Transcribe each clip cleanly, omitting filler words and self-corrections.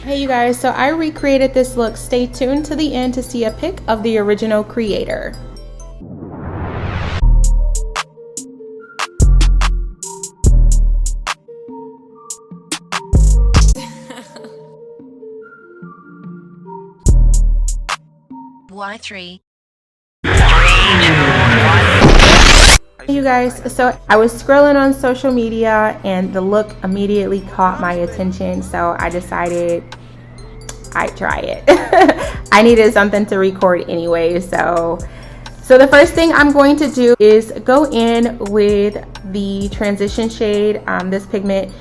Hey you guys, so I recreated this look. Stay tuned to the end to see a pic of the original creator. Y3. You guys, so I was scrolling on social media and the look immediately caught my attention, so I decided I'd try it. I needed something to record anyway, so the first thing I'm going to do is go in with the transition shade. This pigment,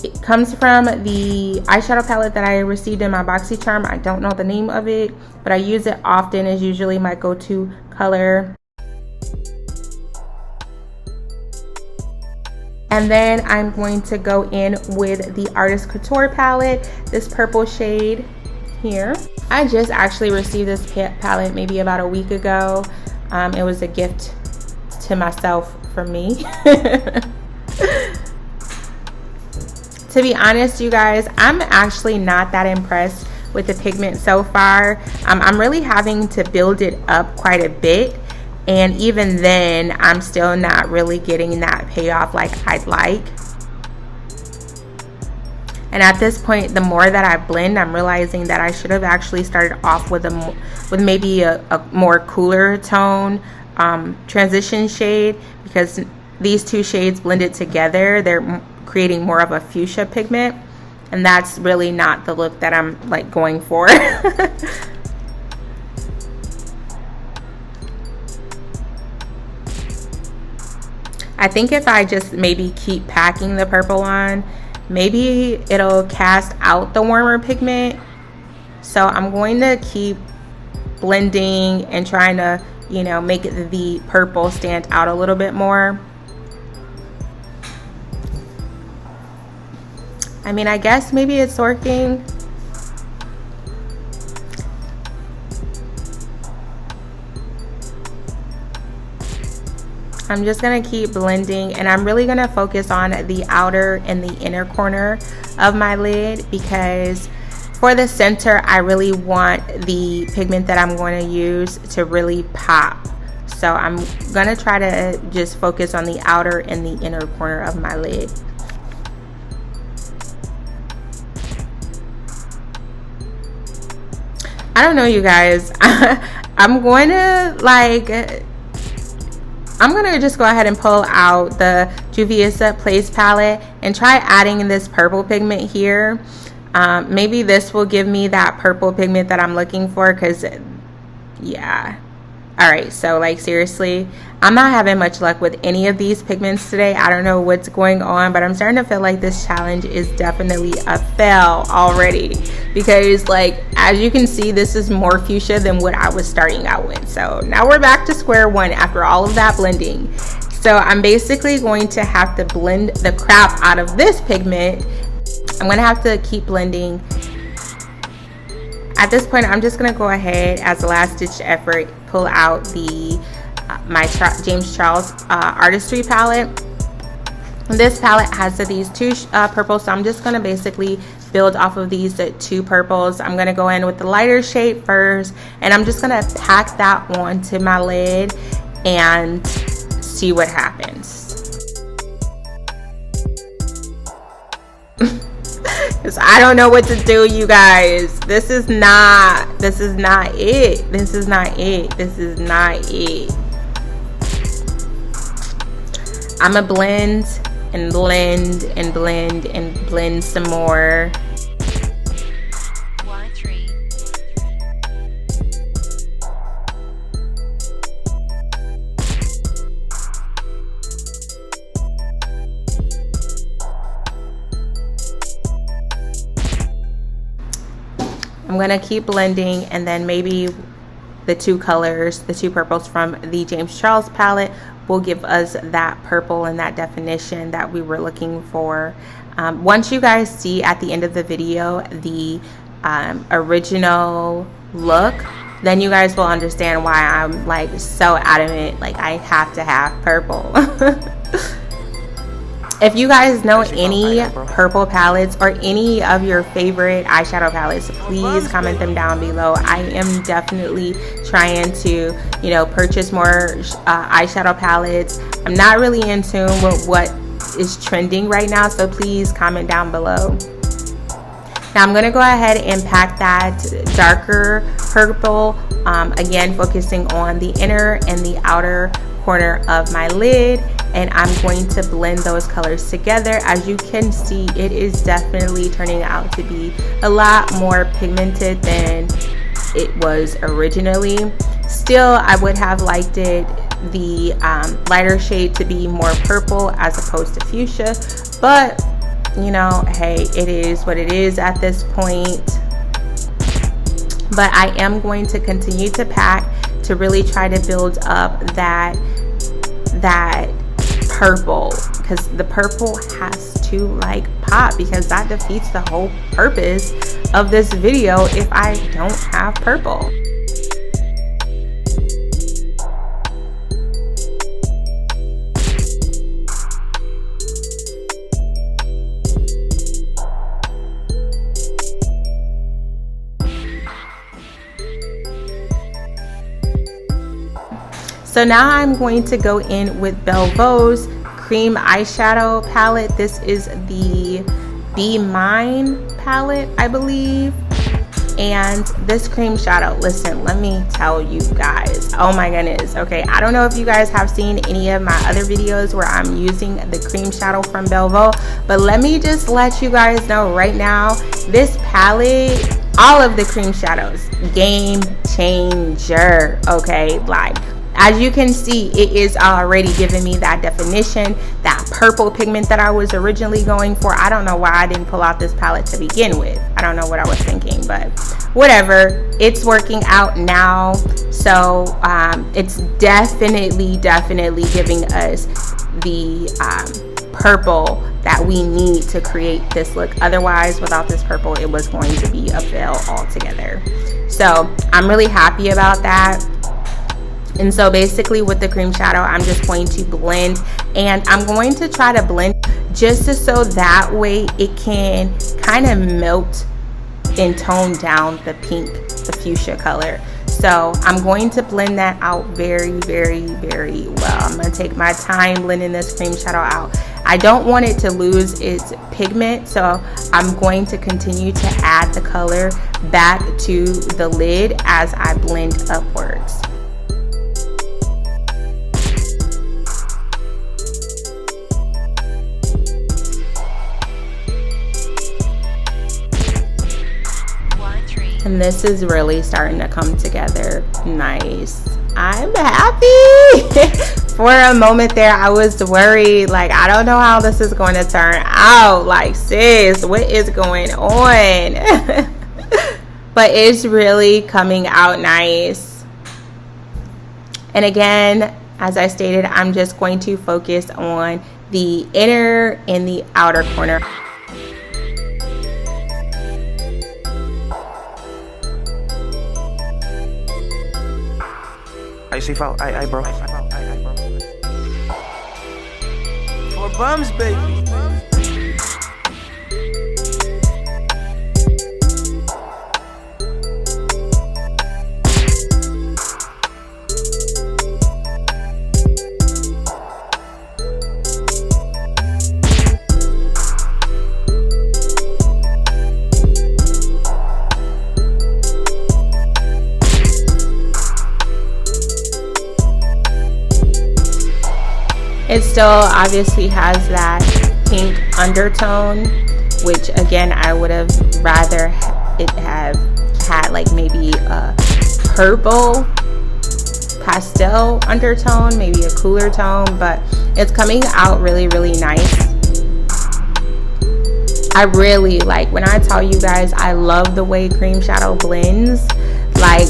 it comes from the eyeshadow palette that I received in my BoxyCharm. I don't know the name of it, but I use it often. It's usually my go-to color. And then I'm going to go in with the Artist Couture palette, this purple shade here. I just actually received this palette maybe about a week ago. It was a gift to myself from me. To be honest, you guys, I'm actually not that impressed with the pigment so far. I'm really having to build it up quite a bit. And even then, I'm still not really getting that payoff like I'd like. And at this point, the more that I blend, I'm realizing that I should have actually started off with maybe a more cooler tone transition shade, because these two shades blended together, they're creating more of a fuchsia pigment, and that's really not the look that I'm like going for. I think if I just maybe keep packing the purple on, maybe it'll cast out the warmer pigment. So I'm going to keep blending and trying to, you know, make the purple stand out a little bit more. I mean, I guess maybe it's working. I'm just gonna keep blending, and I'm really gonna focus on the outer and the inner corner of my lid, because for the center, I really want the pigment that I'm going to use to really pop. So I'm gonna try to just focus on the outer and the inner corner of my lid. I don't know, you guys. I'm gonna just go ahead and pull out the Juvia Place palette and try adding this purple pigment here. Maybe this will give me that purple pigment that I'm looking for, because yeah. Alright, so like seriously, I'm not having much luck with any of these pigments today. I don't know what's going on, but I'm starting to feel like this challenge is definitely a fail already, because like as you can see, this is more fuchsia than what I was starting out with. So now we're back to square one after all of that blending. So I'm basically going to have to blend the crap out of this pigment. I'm gonna have to keep blending. At this point, I'm just gonna go ahead, as a last ditch effort, pull out the my James Charles Artistry palette. And this palette has these two purples, so I'm just gonna basically build off of these two purples. I'm gonna go in with the lighter shade first, and I'm just gonna pack that onto my lid and see what happens. Because I don't know what to do, you guys. This is not it. This is not it. This is not it. I'ma blend and blend and blend and blend some more. Y3. I'm gonna keep blending, and then maybe the two colors, the two purples from the James Charles palette will give us that purple and that definition that we were looking for. Once you guys see at the end of the video the original look, then you guys will understand why I'm like so adamant, like I have to have purple. If you guys know any purple palettes or any of your favorite eyeshadow palettes, please comment them down below. I am definitely trying to, you know, purchase more eyeshadow palettes. I'm not really in tune with what is trending right now, so please comment down below. Now I'm going to go ahead and pack that darker purple, again focusing on the inner and the outer corner of my lid, and I'm going to blend those colors together. As you can see, it is definitely turning out to be a lot more pigmented than it was originally. Still, I would have liked it the lighter shade to be more purple as opposed to fuchsia, but you know, hey, it is what it is at this point. But I am going to continue to pack to really try to build up that purple, because the purple has to like pop, because that defeats the whole purpose of this video if I don't have purple. So now I'm going to go in with Belle's cream eyeshadow palette. This is the Be Mine palette, I believe. And this cream shadow, listen, let me tell you guys, oh my goodness. Okay, I don't know if you guys have seen any of my other videos where I'm using the cream shadow from Belleville, but let me just let you guys know right now, this palette, all of the cream shadows, game changer. Okay, like, as you can see, it is already giving me that definition, that purple pigment that I was originally going for. I don't know why I didn't pull out this palette to begin with. I don't know what I was thinking, but whatever. It's working out now. So it's definitely giving us the purple that we need to create this look. Otherwise, without this purple, it was going to be a fail altogether. So I'm really happy about that. And so basically with the cream shadow, I'm just going to blend, and I'm going to try to blend just so that way it can kind of melt and tone down the pink, the fuchsia color. So I'm going to blend that out very well. I'm going to take my time blending this cream shadow out. I don't want it to lose its pigment, so I'm going to continue to add the color back to the lid as I blend upwards. And this is really starting to come together nice. I'm happy. For a moment there, I was worried, like, I don't know how this is going to turn out. Like, sis, what is going on? But it's really coming out nice. And again, as I stated, I'm just going to focus on the inner and the outer corner. I see foul, I bro. For bums, baby. It still obviously has that pink undertone, which again, I would have rather it have had like maybe a purple pastel undertone, maybe a cooler tone, but it's coming out really nice. I really like, when I tell you guys, I love the way cream shadow blends. Like,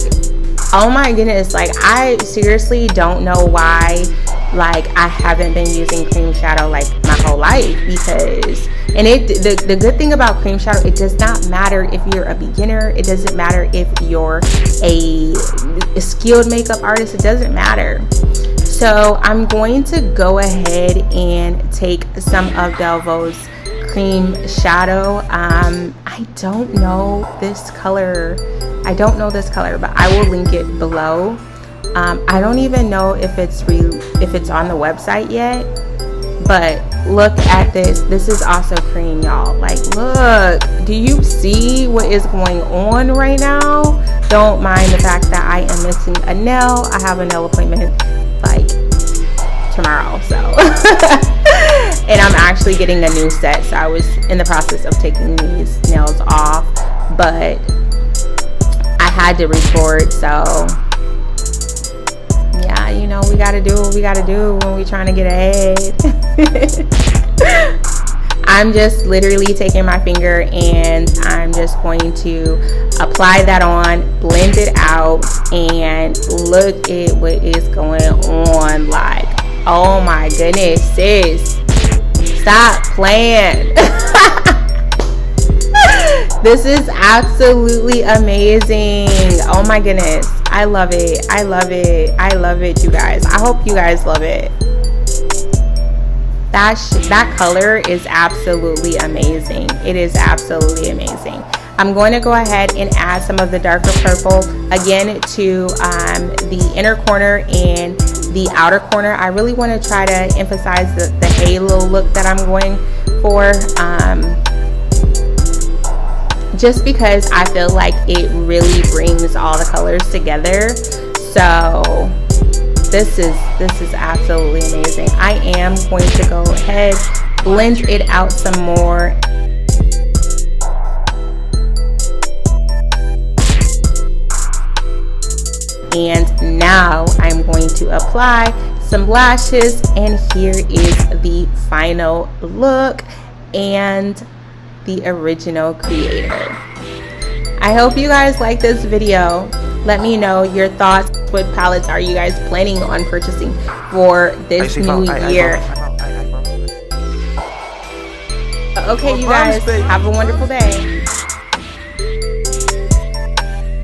oh my goodness, like I seriously don't know why like I haven't been using cream shadow like my whole life, because the good thing about cream shadow, it does not matter if you're a beginner, it doesn't matter if you're a skilled makeup artist, it doesn't matter. So I'm going to go ahead and take some of Delvo's cream shadow. I don't know this color. But I will link it below. I don't even know if it's on the website yet. But look at this. This is also cream, y'all. Like, look. Do you see what is going on right now? Don't mind the fact that I am missing a nail. I have a nail appointment like tomorrow, so and I'm actually getting a new set, so I was in the process of taking these nails off, but I had to record. So yeah, you know, we gotta do what we gotta do when we trying to get ahead. I'm just literally taking my finger and I'm just going to apply that on, blend it out, and look at what is going on. Like, oh my goodness, sis, stop playing. This is absolutely amazing. Oh my goodness, I love it. I love it. I love it, you guys. I hope you guys love it. That color is absolutely amazing. It is absolutely amazing. I'm going to go ahead and add some of the darker purple again to the inner corner and the outer corner. I really want to try to emphasize the halo look that I'm going for, just because I feel like it really brings all the colors together. So this is absolutely amazing. I am going to go ahead, blend it out some more. And now I'm going to apply some lashes, and here is the final look and the original creator. I hope you guys like this video. Let me know your thoughts. What palettes are you guys planning on purchasing for this new year? Okay, you guys, have a wonderful day.